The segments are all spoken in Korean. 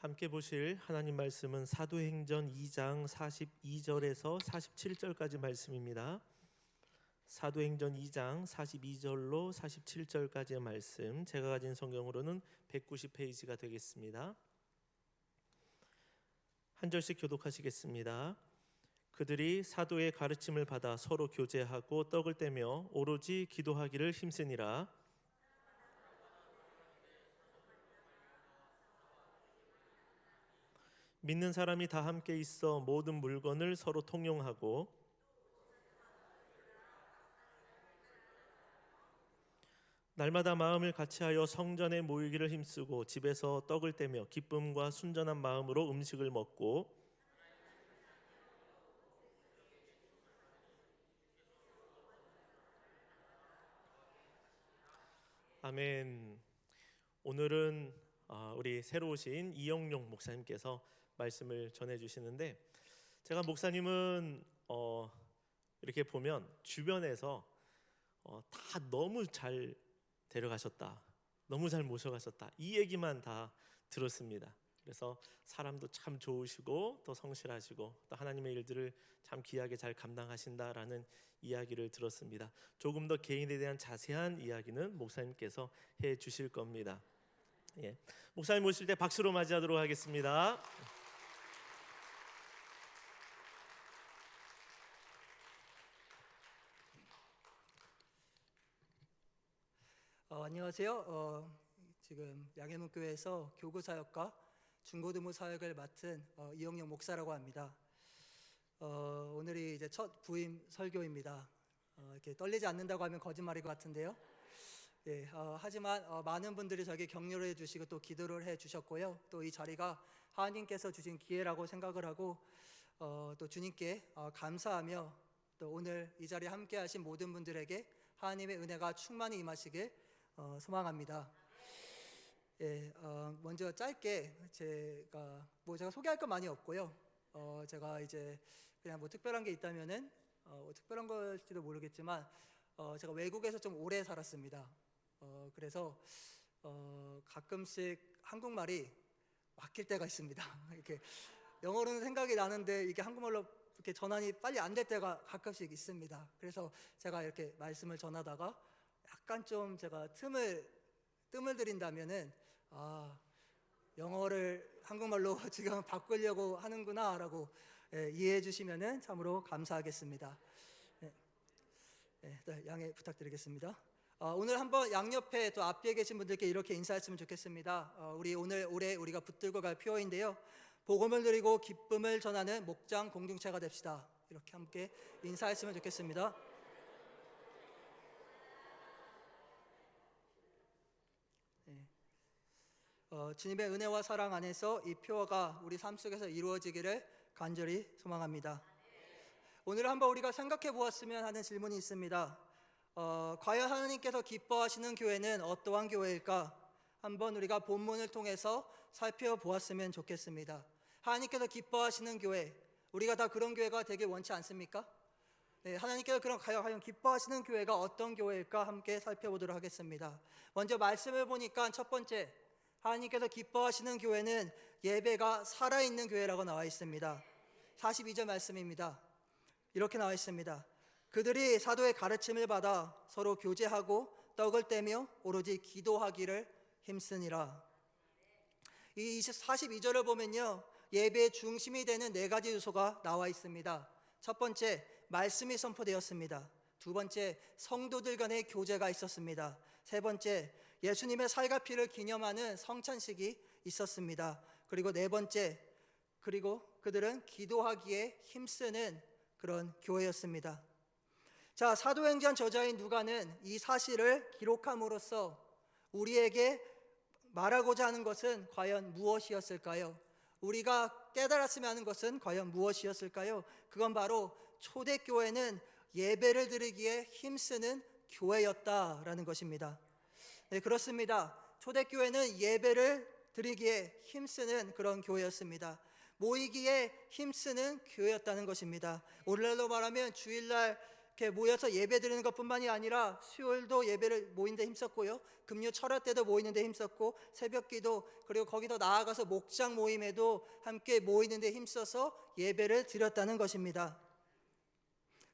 함께 보실 하나님 말씀은 사도행전 2장 42절에서 47절까지 말씀입니다. 사도행전 2장 42절로 47절까지의 말씀, 제가 가진 성경으로는 190페이지가 되겠습니다. 한 절씩 교독하시겠습니다. 그들이 사도의 가르침을 받아 서로 교제하고 떡을 떼며 오로지 기도하기를 힘쓰니라. 믿는 사람이 다 함께 있어 모든 물건을 서로 통용하고 날마다 마음을 같이하여 성전에 모이기를 힘쓰고 집에서 떡을 떼며 기쁨과 순전한 마음으로 음식을 먹고 아멘. 오늘은 우리 새로 오신 이영용 목사님께서 말씀을 전해주시는데, 제가 목사님은 이렇게 보면 주변에서 다 너무 잘 데려가셨다, 너무 잘 모셔가셨다, 이 얘기만 다 들었습니다. 그래서 사람도 참 좋으시고 또 성실하시고 또 하나님의 일들을 참 귀하게 잘 감당하신다라는 이야기를 들었습니다. 조금 더 개인에 대한 자세한 이야기는 목사님께서 해 주실 겁니다. 목사님 오실 때 박수로 맞이하도록 하겠습니다. 안녕하세요. 지금 양해문교회에서 교구사역과 중고등부 사역을 맡은 이영용 목사라고 합니다. 오늘이 이제 첫 부임 설교입니다. 이렇게 떨리지 않는다고 하면 거짓말일 것 같은데요. 하지만 많은 분들이 저에게 격려를 해주시고 또 기도를 해주셨고요. 또 이 자리가 하나님께서 주신 기회라고 생각을 하고 또 주님께 감사하며 또 오늘 이 자리에 함께하신 모든 분들에게 하나님의 은혜가 충만히 임하시길 소망합니다. 먼저 짧게 제가 소개할 건 많이 없고요. 제가 이제 그냥 특별한 게 있다면은 특별한 걸지도 모르겠지만 제가 외국에서 좀 오래 살았습니다. 그래서 가끔씩 한국말이 막힐 때가 있습니다. 이렇게 영어로는 생각이 나는데 이게 한국말로 이렇게 전환이 빨리 안 될 때가 가끔씩 있습니다. 그래서 제가 이렇게 말씀을 전하다가 약간 좀 제가 뜸을 들인다면은 영어를 한국말로 지금 바꾸려고 하는구나라고 이해해 주시면은 참으로 감사하겠습니다. 양해 부탁드리겠습니다. 오늘 한번 양옆에 또 앞뒤에 계신 분들께 이렇게 인사했으면 좋겠습니다. 올해 우리가 붙들고 갈 표어인데요. 복음을 누리고 기쁨을 전하는 목장 공동체가 됩시다. 이렇게 함께 인사했으면 좋겠습니다. 주님의 은혜와 사랑 안에서 이 표어가 우리 삶 속에서 이루어지기를 간절히 소망합니다. 오늘 한번 우리가 생각해 보았으면 하는 질문이 있습니다. 과연 하나님께서 기뻐하시는 교회는 어떠한 교회일까? 한번 우리가 본문을 통해서 살펴보았으면 좋겠습니다. 하나님께서 기뻐하시는 교회, 우리가 다 그런 교회가 되길 원치 않습니까? 하나님께서 과연 기뻐하시는 교회가 어떤 교회일까 함께 살펴보도록 하겠습니다. 먼저 말씀을 보니까 첫 번째, 하나님께서 기뻐하시는 교회는 예배가 살아있는 교회라고 나와 있습니다. 42절 말씀입니다. 이렇게 나와 있습니다. 그들이 사도의 가르침을 받아 서로 교제하고 떡을 떼며 오로지 기도하기를 힘쓰니라. 이 42절을 보면요, 예배의 중심이 되는 네 가지 요소가 나와 있습니다. 첫 번째, 말씀이 선포되었습니다. 두 번째, 성도들 간의 교제가 있었습니다. 세 번째, 예수님의 살과 피를 기념하는 성찬식이 있었습니다. 그리고 네 번째, 그들은 기도하기에 힘쓰는 그런 교회였습니다. 자, 사도행전 저자인 누가는 이 사실을 기록함으로써 우리에게 말하고자 하는 것은 과연 무엇이었을까요? 우리가 깨달았으면 하는 것은 과연 무엇이었을까요? 그건 바로 초대교회는 예배를 드리기에 힘쓰는 교회였다라는 것입니다. 네, 그렇습니다. 초대교회는 예배를 드리기에 힘쓰는 그런 교회였습니다. 모이기에 힘쓰는 교회였다는 것입니다. 오늘날로 말하면 주일날 이렇게 모여서 예배 드리는 것뿐만이 아니라 수요일도 예배를 모이는데 힘썼고요. 금요 철학 때도 모이는데 힘썼고 새벽기도 그리고 거기 더 나아가서 목장 모임에도 함께 모이는데 힘써서 예배를 드렸다는 것입니다.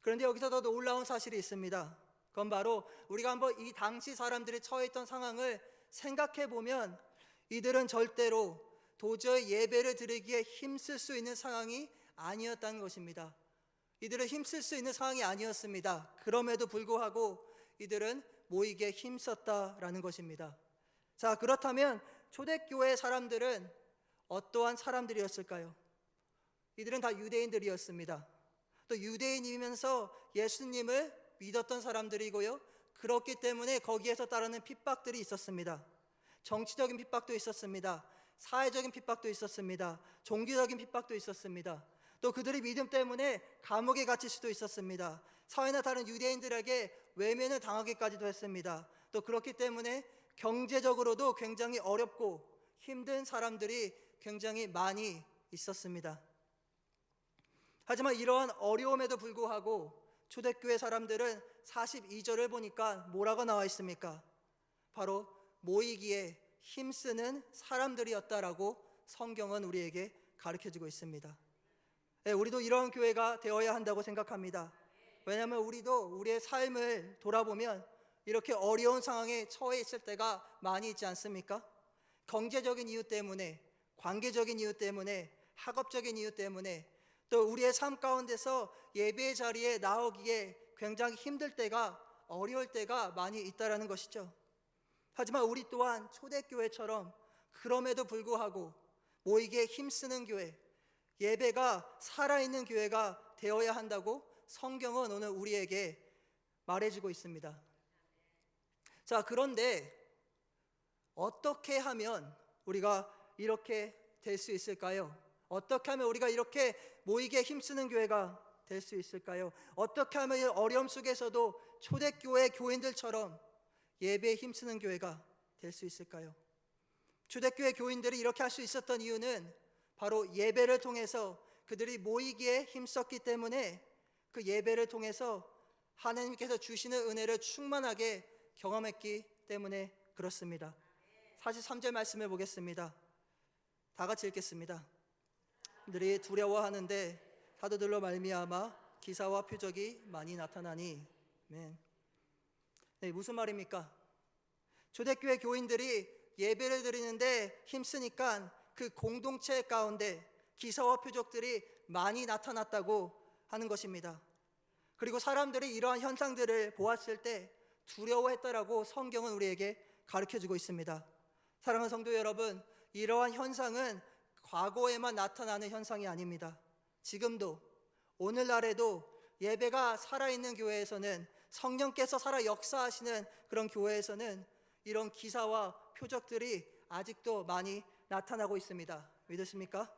그런데 여기서 더 놀라운 사실이 있습니다. 그건 바로 우리가 한번 이 당시 사람들이 처해있던 상황을 생각해 보면 이들은 절대로 도저히 예배를 드리기에 힘쓸 수 있는 상황이 아니었다는 것입니다. 이들은 힘쓸 수 있는 상황이 아니었습니다. 그럼에도 불구하고 이들은 모이기에 힘썼다라는 것입니다. 자, 그렇다면 초대교회 사람들은 어떠한 사람들이었을까요? 이들은 다 유대인들이었습니다. 또 유대인이면서 예수님을 믿었던 사람들이고요. 그렇기 때문에 거기에서 따르는 핍박들이 있었습니다. 정치적인 핍박도 있었습니다. 사회적인 핍박도 있었습니다. 종교적인 핍박도 있었습니다. 또 그들의 믿음 때문에 감옥에 갇힐 수도 있었습니다. 사회나 다른 유대인들에게 외면을 당하기까지도 했습니다. 또 그렇기 때문에 경제적으로도 굉장히 어렵고 힘든 사람들이 굉장히 많이 있었습니다. 하지만 이러한 어려움에도 불구하고 초대교회 사람들은 42절을 보니까 뭐라고 나와 있습니까? 바로 모이기에 힘쓰는 사람들이었다라고 성경은 우리에게 가르쳐주고 있습니다. 네, 우리도 이런 교회가 되어야 한다고 생각합니다. 왜냐하면 우리도 우리의 삶을 돌아보면 이렇게 어려운 상황에 처해 있을 때가 많이 있지 않습니까? 경제적인 이유 때문에, 관계적인 이유 때문에, 학업적인 이유 때문에 또 우리의 삶 가운데서 예배의 자리에 나오기에 굉장히 힘들 때가, 어려울 때가 많이 있다라는 것이죠. 하지만 우리 또한 초대교회처럼 그럼에도 불구하고 모이기에 힘쓰는 교회, 예배가 살아있는 교회가 되어야 한다고 성경은 오늘 우리에게 말해주고 있습니다. 자, 그런데 어떻게 하면 우리가 이렇게 될 수 있을까요? 어떻게 하면 우리가 이렇게 모이기에 힘쓰는 교회가 될 수 있을까요? 어떻게 하면 이 어려움 속에서도 초대교회 교인들처럼 예배에 힘쓰는 교회가 될 수 있을까요? 초대교회 교인들이 이렇게 할 수 있었던 이유는 바로 예배를 통해서 그들이 모이기에 힘썼기 때문에 그 예배를 통해서 하나님께서 주시는 은혜를 충만하게 경험했기 때문에 그렇습니다. 43절 말씀을 보겠습니다. 다 같이 읽겠습니다. 그들이 두려워하는데 사도들로 말미암아 기사와 표적이 많이 나타나니. 아멘. 네, 무슨 말입니까? 초대교회 교인들이 예배를 드리는데 힘쓰니까 그 공동체 가운데 기사와 표적들이 많이 나타났다고 하는 것입니다. 그리고 사람들이 이러한 현상들을 보았을 때 두려워했다라고 성경은 우리에게 가르쳐주고 있습니다. 사랑하는 성도 여러분, 이러한 현상은 과거에만 나타나는 현상이 아닙니다. 지금도, 오늘날에도 예배가 살아있는 교회에서는, 성령께서 살아 역사하시는 그런 교회에서는 이런 기사와 표적들이 아직도 많이 나타나고 있습니다. 믿으십니까?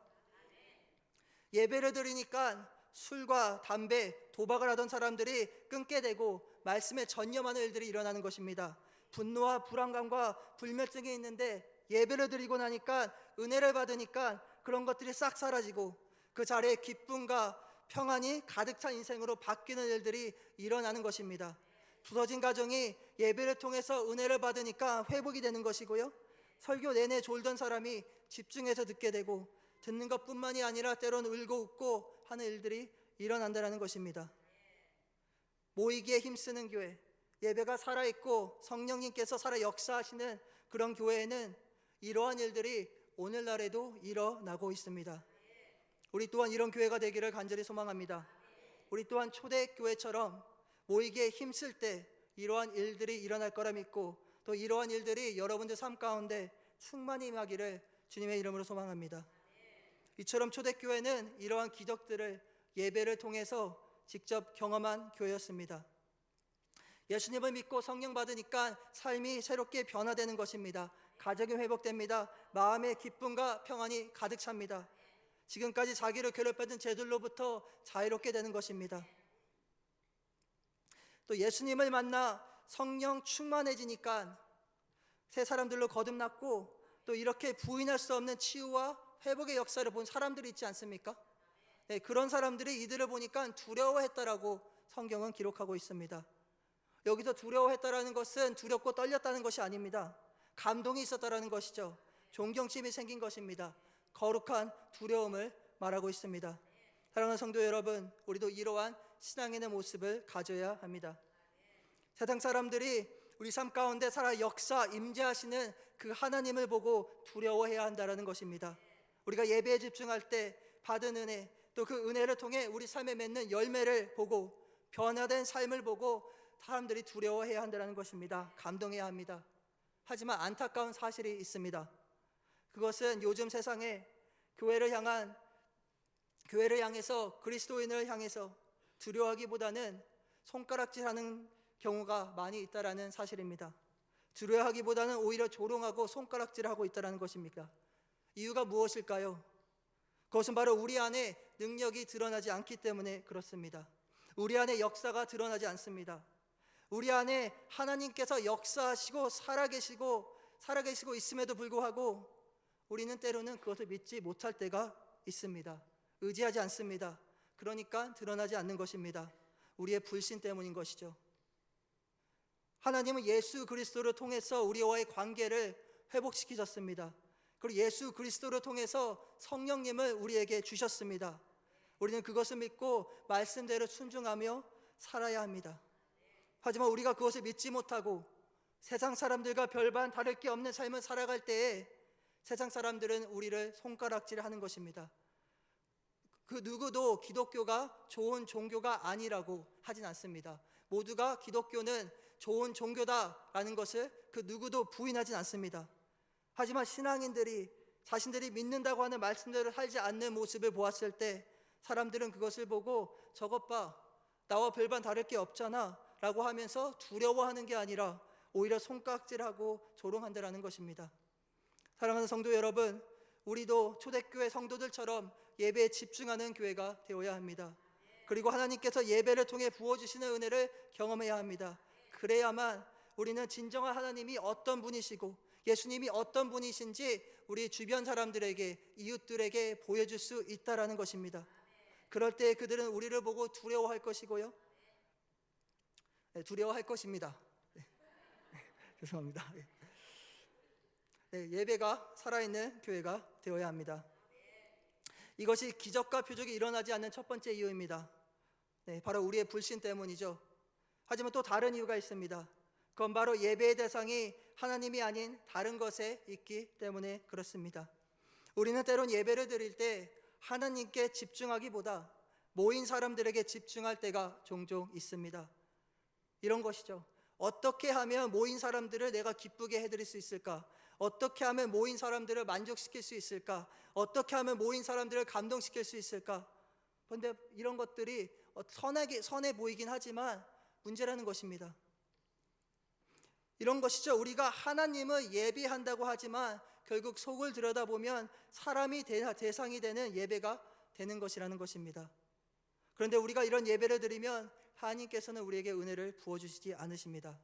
예배를 드리니까 술과 담배, 도박을 하던 사람들이 끊게 되고 말씀에 전념하는 일들이 일어나는 것입니다. 분노와 불안감과 불면증이 있는데 예배를 드리고 나니까, 은혜를 받으니까 그런 것들이 싹 사라지고 그 자리에 기쁨과 평안이 가득 찬 인생으로 바뀌는 일들이 일어나는 것입니다. 부서진 가정이 예배를 통해서 은혜를 받으니까 회복이 되는 것이고요, 설교 내내 졸던 사람이 집중해서 듣게 되고 듣는 것뿐만이 아니라 때로는 울고 웃고 하는 일들이 일어난다는 것입니다. 모이기에 힘쓰는 교회, 예배가 살아있고 성령님께서 살아 역사하시는 그런 교회에는 이러한 일들이 오늘날에도 일어나고 있습니다. 우리 또한 이런 교회가 되기를 간절히 소망합니다. 우리 또한 초대교회처럼 모이기에 힘쓸 때 이러한 일들이 일어날 거라 믿고, 또 이러한 일들이 여러분들 삶 가운데 충만히 임하기를 주님의 이름으로 소망합니다. 이처럼 초대교회는 이러한 기적들을 예배를 통해서 직접 경험한 교회였습니다. 예수님을 믿고 성령 받으니까 삶이 새롭게 변화되는 것입니다. 가정이 회복됩니다. 마음의 기쁨과 평안이 가득 찹니다. 지금까지 자기를 괴롭혔던 죄들로부터 자유롭게 되는 것입니다. 또 예수님을 만나 성령 충만해지니까 새 사람들로 거듭났고, 또 이렇게 부인할 수 없는 치유와 회복의 역사를 본 사람들이 있지 않습니까? 네, 그런 사람들이 이들을 보니까 두려워했다라고 성경은 기록하고 있습니다. 여기서 두려워했다라는 것은 두렵고 떨렸다는 것이 아닙니다. 감동이 있었다라는 것이죠. 존경심이 생긴 것입니다. 거룩한 두려움을 말하고 있습니다. 사랑하는 성도 여러분, 우리도 이러한 신앙인의 모습을 가져야 합니다. 세상 사람들이 우리 삶 가운데 살아 역사 임재하시는 그 하나님을 보고 두려워해야 한다는 것입니다. 우리가 예배에 집중할 때 받은 은혜, 또 그 은혜를 통해 우리 삶에 맺는 열매를 보고 변화된 삶을 보고 사람들이 두려워해야 한다는 것입니다. 감동해야 합니다. 하지만 안타까운 사실이 있습니다. 그것은 요즘 세상에 교회를 향해서 그리스도인을 향해서 두려워하기보다는 손가락질하는 경우가 많이 있다라는 사실입니다. 두려워하기보다는 오히려 조롱하고 손가락질하고 있다라는 것입니다. 이유가 무엇일까요? 그것은 바로 우리 안에 능력이 드러나지 않기 때문에 그렇습니다. 우리 안에 역사가 드러나지 않습니다. 우리 안에 하나님께서 역사하시고 살아계시고 있음에도 불구하고 우리는 때로는 그것을 믿지 못할 때가 있습니다. 의지하지 않습니다. 그러니까 드러나지 않는 것입니다. 우리의 불신 때문인 것이죠. 하나님은 예수 그리스도를 통해서 우리와의 관계를 회복시키셨습니다. 그리고 예수 그리스도를 통해서 성령님을 우리에게 주셨습니다. 우리는 그것을 믿고 말씀대로 순종하며 살아야 합니다. 하지만 우리가 그것을 믿지 못하고 세상 사람들과 별반 다를 게 없는 삶을 살아갈 때에 세상 사람들은 우리를 손가락질하는 것입니다. 그 누구도 기독교가 좋은 종교가 아니라고 하진 않습니다. 모두가 기독교는 좋은 종교다라는 것을 그 누구도 부인하진 않습니다. 하지만 신앙인들이 자신들이 믿는다고 하는 말씀대로 살지 않는 모습을 보았을 때 사람들은 그것을 보고 저것 봐, 나와 별반 다를 게 없잖아 라고 하면서 두려워하는 게 아니라 오히려 손가락질하고 조롱한다라는 것입니다. 사랑하는 성도 여러분, 우리도 초대교회 성도들처럼 예배에 집중하는 교회가 되어야 합니다. 그리고 하나님께서 예배를 통해 부어주시는 은혜를 경험해야 합니다. 그래야만 우리는 진정한 하나님이 어떤 분이시고 예수님이 어떤 분이신지 우리 주변 사람들에게, 이웃들에게 보여줄 수 있다라는 것입니다. 그럴 때 그들은 우리를 보고 두려워할 것이고요. 두려워할 것입니다. 죄송합니다. 예배가 살아있는 교회가 되어야 합니다. 이것이 기적과 표적이 일어나지 않는 첫 번째 이유입니다. 바로 우리의 불신 때문이죠. 하지만 또 다른 이유가 있습니다. 그건 바로 예배의 대상이 하나님이 아닌 다른 것에 있기 때문에 그렇습니다. 우리는 때론 예배를 드릴 때 하나님께 집중하기보다 모인 사람들에게 집중할 때가 종종 있습니다. 이런 것이죠. 어떻게 하면 모인 사람들을 내가 기쁘게 해드릴 수 있을까? 어떻게 하면 모인 사람들을 만족시킬 수 있을까? 어떻게 하면 모인 사람들을 감동시킬 수 있을까? 그런데 이런 것들이 선해 보이긴 하지만 문제라는 것입니다. 이런 것이죠. 우리가 하나님을 예배한다고 하지만 결국 속을 들여다보면 사람이 대상이 되는 예배가 되는 것이라는 것입니다. 그런데 우리가 이런 예배를 드리면 하나님께서는 우리에게 은혜를 부어주시지 않으십니다.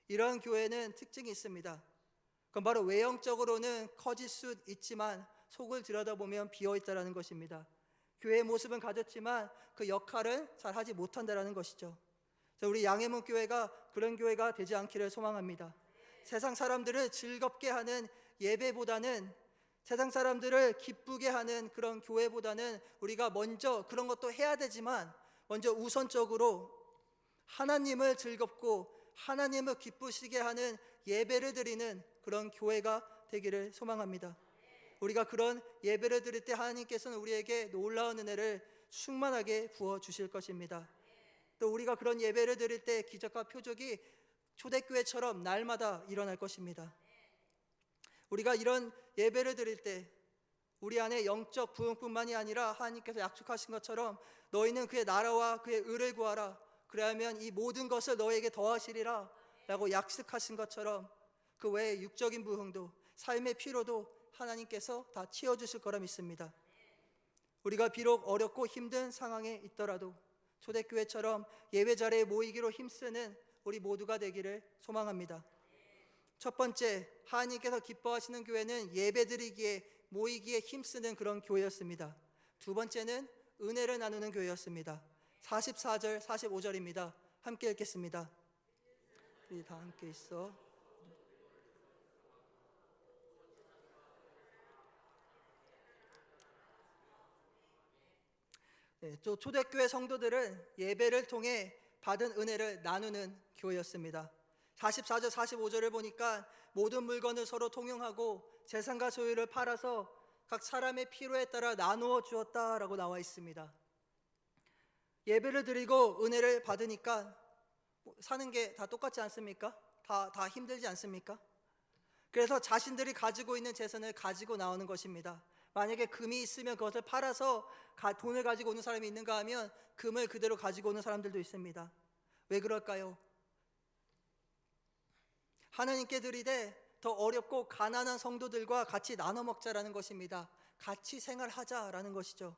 이러한 교회는 특징이 있습니다. 그건 바로 외형적으로는 커질 수 있지만 속을 들여다보면 비어있다는 것입니다. 교회의 모습은 가졌지만 그 역할을 잘 하지 못한다는 것이죠. 우리 양해문 교회가 그런 교회가 되지 않기를 소망합니다. 세상 사람들을 즐겁게 하는 예배보다는, 세상 사람들을 기쁘게 하는 그런 교회보다는 우리가 먼저 그런 것도 해야 되지만 먼저 우선적으로 하나님을 즐겁고 하나님을 기쁘시게 하는 예배를 드리는 그런 교회가 되기를 소망합니다. 우리가 그런 예배를 드릴 때 하나님께서는 우리에게 놀라운 은혜를 충만하게 부어주실 것입니다. 또 우리가 그런 예배를 드릴 때 기적과 표적이 초대교회처럼 날마다 일어날 것입니다. 우리가 이런 예배를 드릴 때 우리 안에 영적 부흥뿐만이 아니라 하나님께서 약속하신 것처럼 너희는 그의 나라와 그의 의를 구하라, 그리하면 이 모든 것을 너희에게 더하시리라 라고 약속하신 것처럼 그 외에 육적인 부흥도, 삶의 피로도 하나님께서 다 채워주실 거라 믿습니다. 우리가 비록 어렵고 힘든 상황에 있더라도 초대교회처럼 예배 자리에 모이기로 힘쓰는 우리 모두가 되기를 소망합니다. 첫 번째, 하나님께서 기뻐하시는 교회는 예배드리기에 모이기에 힘쓰는 그런 교회였습니다. 두 번째는 은혜를 나누는 교회였습니다. 44절, 45절입니다. 함께 읽겠습니다. 우리 다 함께 있어. 네, 또 초대교회 성도들은 예배를 통해 받은 은혜를 나누는 교회였습니다. 44절, 45절을 보니까 모든 물건을 서로 통용하고 재산과 소유를 팔아서 각 사람의 필요에 따라 나누어 주었다라고 나와 있습니다. 예배를 드리고 은혜를 받으니까 사는 게 다 똑같지 않습니까? 다 힘들지 않습니까? 그래서 자신들이 가지고 있는 재산을 가지고 나오는 것입니다. 만약에 금이 있으면 그것을 팔아서 돈을 가지고 오는 사람이 있는가 하면 금을 그대로 가지고 오는 사람들도 있습니다. 왜 그럴까요? 하나님께 드리되 더 어렵고 가난한 성도들과 같이 나눠 먹자라는 것입니다. 같이 생활하자라는 것이죠.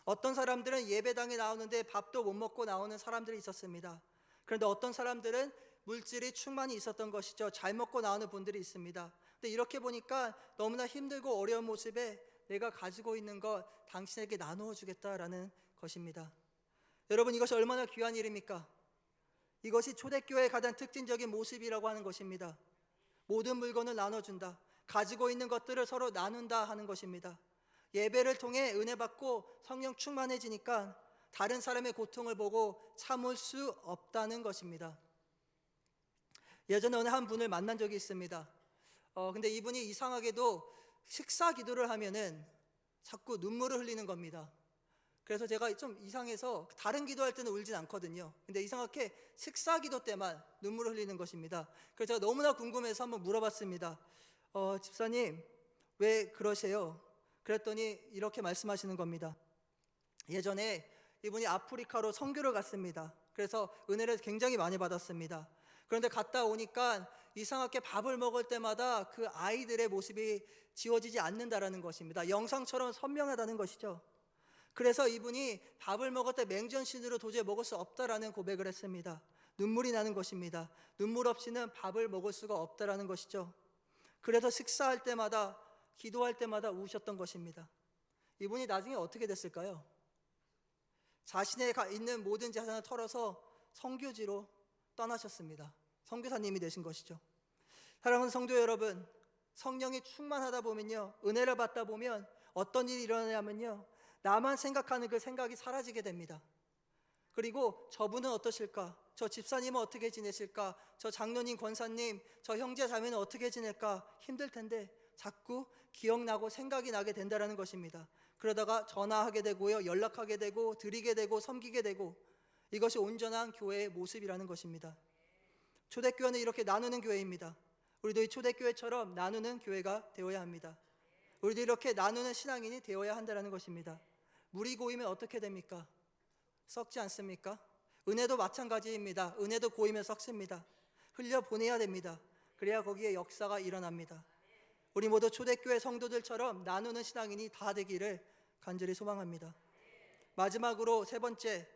어떤 사람들은 예배당에 나오는데 밥도 못 먹고 나오는 사람들이 있었습니다. 그런데 어떤 사람들은 물질이 충만히 있었던 것이죠. 잘 먹고 나오는 분들이 있습니다. 근데 이렇게 보니까 너무나 힘들고 어려운 모습에 내가 가지고 있는 것 당신에게 나누어 주겠다라는 것입니다. 여러분, 이것이 얼마나 귀한 일입니까? 이것이 초대교회의 가장 특징적인 모습이라고 하는 것입니다. 모든 물건을 나눠준다. 가지고 있는 것들을 서로 나눈다 하는 것입니다. 예배를 통해 은혜 받고 성령 충만해지니까 다른 사람의 고통을 보고 참을 수 없다는 것입니다. 예전에 어느 한 분을 만난 적이 있습니다. 근데 이분이 이상하게도 식사 기도를 하면은 자꾸 눈물을 흘리는 겁니다. 그래서 제가 좀 이상해서 다른 기도할 때는 울진 않거든요. 근데 이상하게 식사 기도 때만 눈물을 흘리는 것입니다. 그래서 제가 너무나 궁금해서 한번 물어봤습니다. 집사님, 왜 그러세요? 그랬더니 이렇게 말씀하시는 겁니다. 예전에 이분이 아프리카로 선교를 갔습니다. 그래서 은혜를 굉장히 많이 받았습니다. 그런데 갔다 오니까 이상하게 밥을 먹을 때마다 그 아이들의 모습이 지워지지 않는다라는 것입니다. 영상처럼 선명하다는 것이죠. 그래서 이분이 밥을 먹을 때 맹전신으로 도저히 먹을 수 없다라는 고백을 했습니다. 눈물이 나는 것입니다. 눈물 없이는 밥을 먹을 수가 없다라는 것이죠. 그래서 식사할 때마다, 기도할 때마다 우셨던 것입니다. 이분이 나중에 어떻게 됐을까요? 자신의 있는 모든 재산을 털어서 선교지로 떠나셨습니다. 선교사님이 되신 것이죠. 사랑하는 성도 여러분, 성령이 충만하다 보면요, 은혜를 받다 보면 어떤 일이 일어나냐면요, 나만 생각하는 그 생각이 사라지게 됩니다. 그리고 저분은 어떠실까? 저 집사님은 어떻게 지내실까? 저 장로님, 권사님, 저 형제 자매는 어떻게 지낼까? 힘들 텐데 자꾸 기억나고 생각이 나게 된다는 것입니다. 그러다가 전화하게 되고요, 연락하게 되고, 드리게 되고, 섬기게 되고, 이것이 온전한 교회의 모습이라는 것입니다. 초대교회는 이렇게 나누는 교회입니다. 우리도 이 초대교회처럼 나누는 교회가 되어야 합니다. 우리도 이렇게 나누는 신앙인이 되어야 한다는 것입니다. 물이 고이면 어떻게 됩니까? 썩지 않습니까? 은혜도 마찬가지입니다. 은혜도 고이면 썩습니다. 흘려보내야 됩니다. 그래야 거기에 역사가 일어납니다. 우리 모두 초대교회 성도들처럼 나누는 신앙인이 다 되기를 간절히 소망합니다. 마지막으로 세 번째,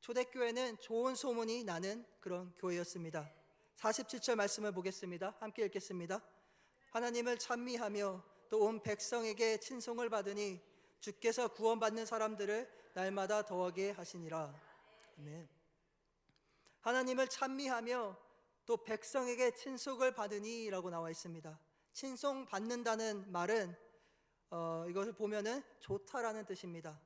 초대교회는 좋은 소문이 나는 그런 교회였습니다. 47절 말씀을 보겠습니다. 함께 읽겠습니다. 하나님을 찬미하며 또 온 백성에게 친송을 받으니 주께서 구원받는 사람들을 날마다 더하게 하시니라. 아멘. 하나님을 찬미하며 또 백성에게 친송을 받으니 라고 나와 있습니다. 친송 받는다는 말은 이것을 보면은 좋다라는 뜻입니다.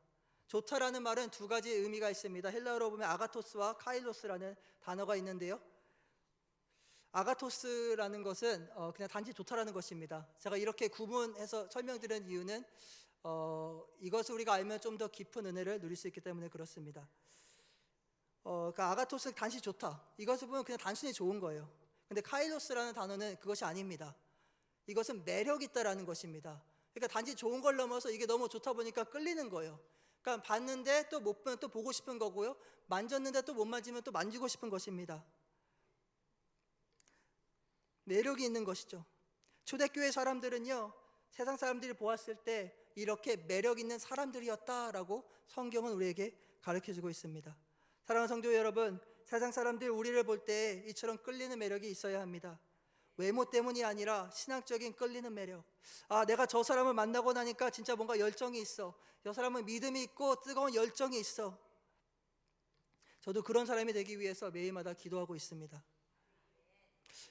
좋다라는 말은 두 가지 의미가 있습니다. 헬라어로 보면 아가토스와 카일로스라는 단어가 있는데요. 아가토스라는 것은 그냥 단지 좋다라는 것입니다. 제가 이렇게 구분해서 설명드리는 이유는 이것을 우리가 알면 좀 더 깊은 은혜를 누릴 수 있기 때문에 그렇습니다. 그러니까 아가토스 단지 좋다. 이것을 보면 그냥 단순히 좋은 거예요. 근데 카일로스라는 단어는 그것이 아닙니다. 이것은 매력 있다라는 것입니다. 그러니까 단지 좋은 걸 넘어서 이게 너무 좋다 보니까 끌리는 거예요. 그러니까 봤는데 또 못 보면 또 보고 싶은 거고요. 만졌는데 또 못 만지면 또 만지고 싶은 것입니다. 매력이 있는 것이죠. 초대교회 사람들은요, 세상 사람들이 보았을 때 이렇게 매력 있는 사람들이었다라고 성경은 우리에게 가르쳐주고 있습니다. 사랑하는 성도 여러분, 세상 사람들이 우리를 볼 때 이처럼 끌리는 매력이 있어야 합니다. 외모 때문이 아니라 신앙적인 끌리는 매력. 내가 저 사람을 만나고 나니까 진짜 뭔가 열정이 있어. 저 사람은 믿음이 있고 뜨거운 열정이 있어. 저도 그런 사람이 되기 위해서 매일마다 기도하고 있습니다.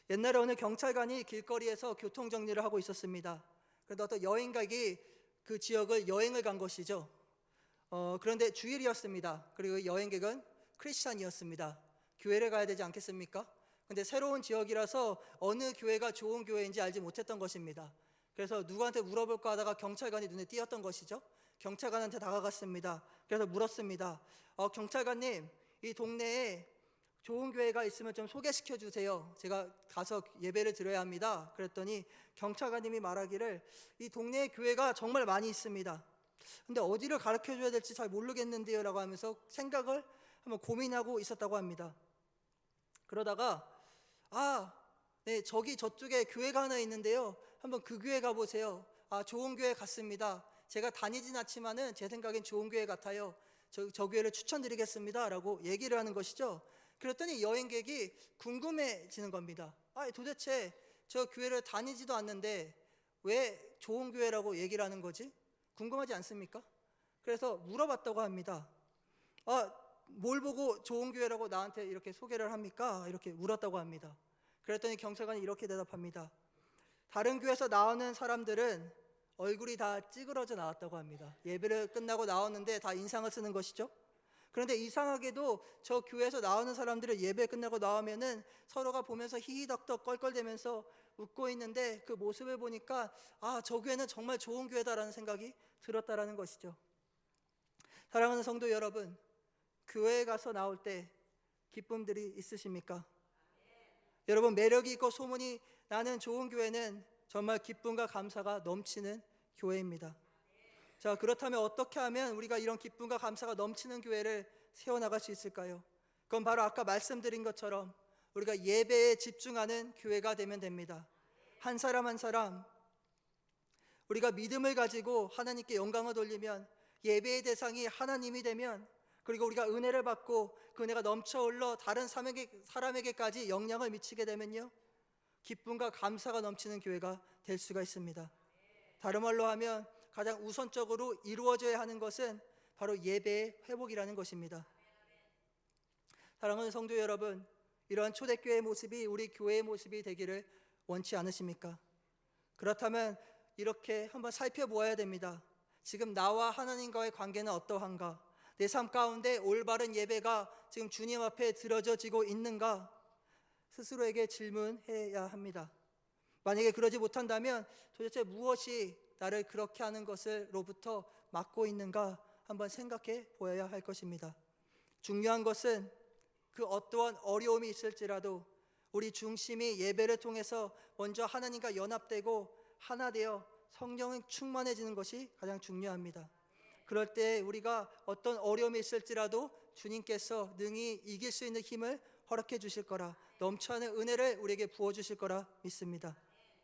옛날에 어느 경찰관이 길거리에서 교통 정리를 하고 있었습니다. 그런데 어떤 여행객이 그 지역을 여행을 간 것이죠. 그런데 주일이었습니다. 그리고 여행객은 크리스찬이었습니다. 교회를 가야 되지 않겠습니까? 근데 새로운 지역이라서 어느 교회가 좋은 교회인지 알지 못했던 것입니다. 그래서 누구한테 물어볼까 하다가 경찰관이 눈에 띄었던 것이죠. 경찰관한테 다가갔습니다. 그래서 물었습니다. 경찰관님, 이 동네에 좋은 교회가 있으면 좀 소개시켜 주세요. 제가 가서 예배를 드려야 합니다. 그랬더니 경찰관님이 말하기를 이 동네에 교회가 정말 많이 있습니다. 근데 어디를 가르쳐 줘야 될지 잘 모르겠는데요 라고 하면서 생각을 한번 고민하고 있었다고 합니다. 그러다가 네, 저쪽에 교회가 하나 있는데요. 한번 그 교회 가보세요. 좋은 교회 같습니다. 제가 다니진 않지만은 제 생각엔 좋은 교회 같아요. 저 교회를 추천드리겠습니다 라고 얘기를 하는 것이죠. 그랬더니 여행객이 궁금해지는 겁니다. 도대체 저 교회를 다니지도 않는데 왜 좋은 교회라고 얘기를 하는 거지? 궁금하지 않습니까? 그래서 물어봤다고 합니다. 뭘 보고 좋은 교회라고 나한테 이렇게 소개를 합니까? 이렇게 물었다고 합니다. 그랬더니 경찰관이 이렇게 대답합니다. 다른 교회에서 나오는 사람들은 얼굴이 다 찌그러져 나왔다고 합니다. 예배를 끝나고 나오는데 다 인상을 쓰는 것이죠. 그런데 이상하게도 저 교회에서 나오는 사람들은 예배 끝나고 나오면은 서로가 보면서 히히덕덕 껄껄대면서 웃고 있는데 그 모습을 보니까 저 교회는 정말 좋은 교회다라는 생각이 들었다라는 것이죠. 사랑하는 성도 여러분, 교회에 가서 나올 때 기쁨들이 있으십니까? 여러분, 매력이 있고 소문이 나는 좋은 교회는 정말 기쁨과 감사가 넘치는 교회입니다. 자, 그렇다면 어떻게 하면 우리가 이런 기쁨과 감사가 넘치는 교회를 세워나갈 수 있을까요? 그건 바로 아까 말씀드린 것처럼 우리가 예배에 집중하는 교회가 되면 됩니다. 한 사람 한 사람 우리가 믿음을 가지고 하나님께 영광을 돌리면, 예배의 대상이 하나님이 되면, 그리고 우리가 은혜를 받고 그 은혜가 넘쳐 흘러 다른 사람에게까지 영향을 미치게 되면요, 기쁨과 감사가 넘치는 교회가 될 수가 있습니다. 다른 말로 하면 가장 우선적으로 이루어져야 하는 것은 바로 예배의 회복이라는 것입니다. 사랑하는 성도 여러분, 이러한 초대교회의 모습이 우리 교회의 모습이 되기를 원치 않으십니까? 그렇다면 이렇게 한번 살펴보아야 됩니다. 지금 나와 하나님과의 관계는 어떠한가? 내 삶 가운데 올바른 예배가 지금 주님 앞에 드려져지고 있는가? 스스로에게 질문해야 합니다. 만약에 그러지 못한다면 도대체 무엇이 나를 그렇게 하는 것으로부터 막고 있는가 한번 생각해 보아야 할 것입니다. 중요한 것은 그 어떠한 어려움이 있을지라도 우리 중심이 예배를 통해서 먼저 하나님과 연합되고 하나 되어 성령이 충만해지는 것이 가장 중요합니다. 그럴 때 우리가 어떤 어려움이 있을지라도 주님께서 능히 이길 수 있는 힘을 허락해 주실 거라, 넘쳐나는 은혜를 우리에게 부어주실 거라 믿습니다.